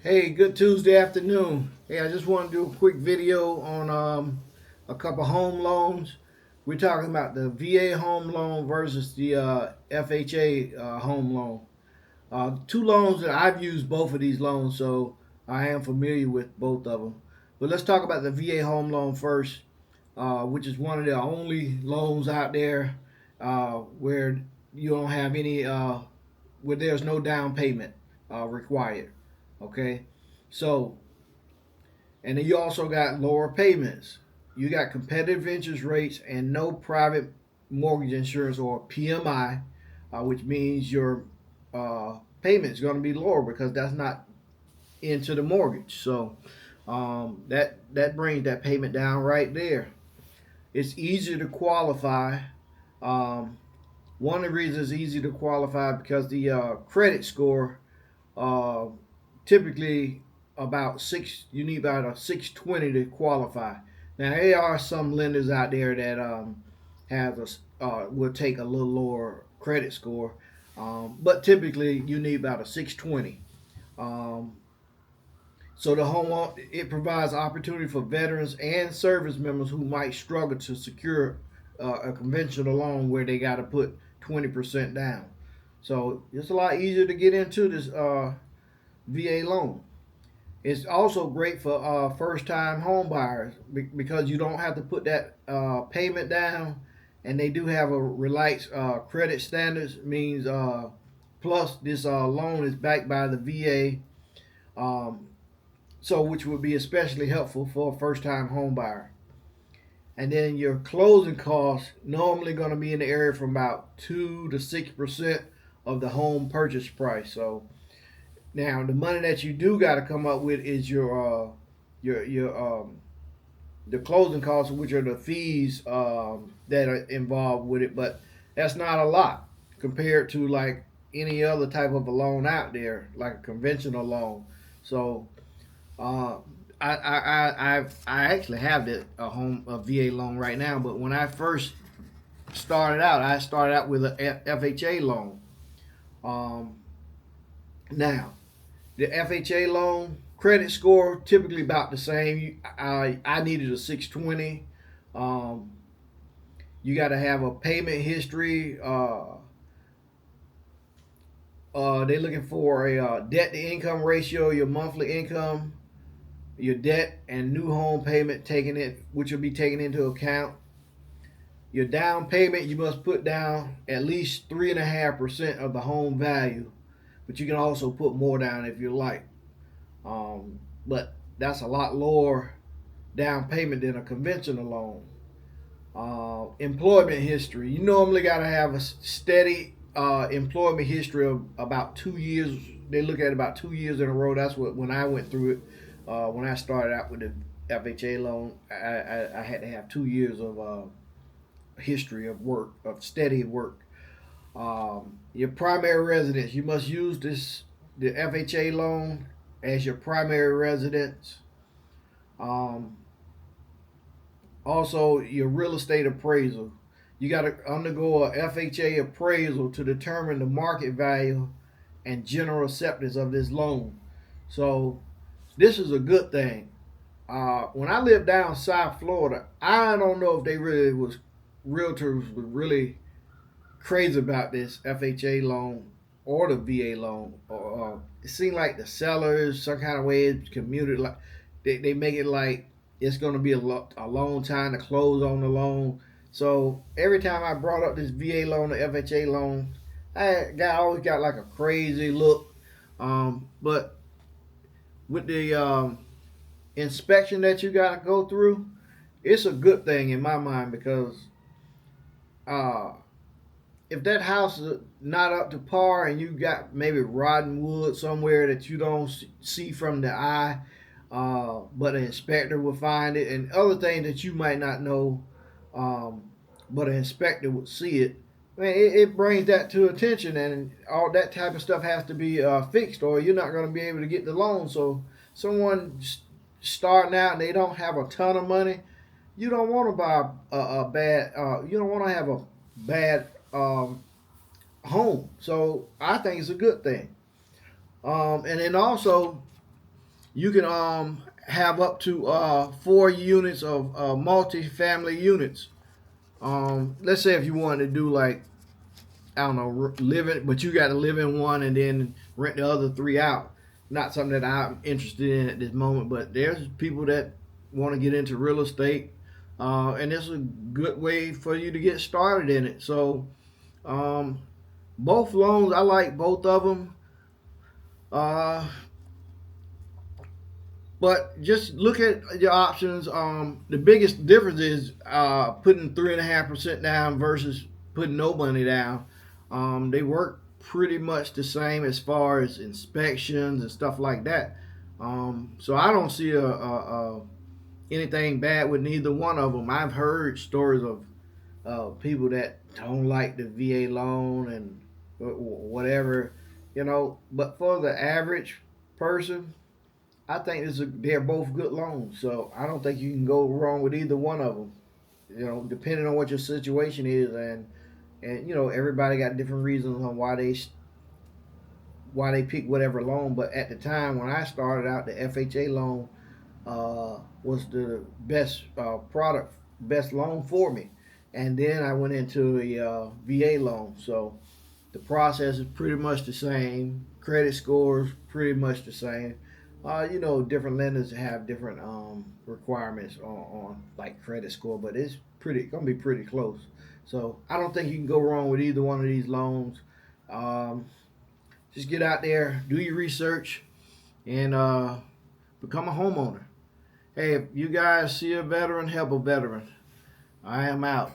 Hey, good Tuesday afternoon. Hey, I just want to do a quick video on a couple home loans. We're talking about the VA home loan versus the FHA home loan. Two loans that I've used both of these loans, so I am familiar with both of them. But let's talk about the VA home loan first, which is one of the only loans out there where you don't have any, where there's no down payment required. Okay, so and then you also got lower payments. You got competitive interest rates and no private mortgage insurance or PMI, which means your payment is going to be lower because that's not into the mortgage. So that brings that payment down right there. It's easier to qualify. Um, One of the reasons it's easy to qualify because the credit score uh, typically about six. You need about a 620 to qualify. Now there are some lenders out there that have a will take a little lower credit score, but typically you need about a 620. Um, so the home loan it provides opportunity for veterans and service members who might struggle to secure a conventional loan where they got to put 20% down. So it's a lot easier to get into this VA loan. It's also great for first-time home buyers because you don't have to put that payment down, and they do have a relaxed credit standards. Means plus this loan is backed by the VA, so which would be especially helpful for a first-time home buyer. And then your closing costs normally going to be in the area from about 2 to 6% of the home purchase price. So now the money that you do got to come up with is your the closing costs, which are the fees that are involved with it. But that's not a lot compared to like any other type of a loan out there, like a conventional loan. So uh, I actually have a VA loan right now. But when I first I started out with a FHA loan. Um, Now the FHA loan credit score typically about the same. I needed a 620. Um, you got to have a payment history. They're looking for a debt to income ratio, your monthly income, your debt and new home payment which will be taken into account. Your down payment, you must put down at least 3.5% of the home value, but you can also put more down if you like. But that's a lot lower down payment than a conventional loan. Employment history. You normally got to have a steady employment history of about 2 years. They look at about 2 years in a row. That's what when I went through it. When I started out with the FHA loan, I had to have 2 years of history of work, of steady work. Your primary residence. You must use the FHA loan as your primary residence. Um, Also, your real estate appraisal. You got to undergo a FHA appraisal to determine the market value and general acceptance of this loan. So, this is a good thing. When I lived down South Florida, I don't know if they really was realtors were really crazy about this FHA loan or the VA loan. It seemed like the sellers some kind of way it's commuted like they make it like it's going to be a long time to close on the loan. So every time I brought up this VA loan or FHA loan, always got like a crazy look. But with the inspection that you got to go through, it's a good thing in my mind because uh, if that house is not up to par and you got maybe rotten wood somewhere that you don't see from the eye, but an inspector will find it, and other things that you might not know, um, but an inspector would see it. Man, it brings that to attention, and all that type of stuff has to be fixed, or you're not going to be able to get the loan. So, someone starting out and they don't have a ton of money, you don't want to buy a bad. You don't want to have a bad home. So I think it's a good thing. And then also you can have up to 4 units of multi-family units. Let's say if you wanted to do like, I don't know, live it, but you got to live in one and then rent the other three out. Not something that I'm interested in at this moment, but there's people that want to get into real estate, and it's a good way for you to get started in it. So, um, both loans, I like both of them. Uh, but just look at your options. The biggest difference is putting 3.5% down versus putting no money down. They work pretty much the same as far as inspections and stuff like that. So I don't see anything bad with neither one of them. I've heard stories of people that don't like the VA loan and whatever, But for the average person, I think they're both good loans. So I don't think you can go wrong with either one of them. Depending on what your situation is, and everybody got different reasons on why they pick whatever loan. But at the time when I started out, the FHA loan was the best best loan for me. And then I went into a VA loan. So the process is pretty much the same. Credit scores pretty much the same. Different lenders have different requirements on like credit score, but it's gonna be pretty close. So I don't think you can go wrong with either one of these loans. Um, just get out there, do your research, and become a homeowner. Hey, if you guys see a veteran, help a veteran. I am out.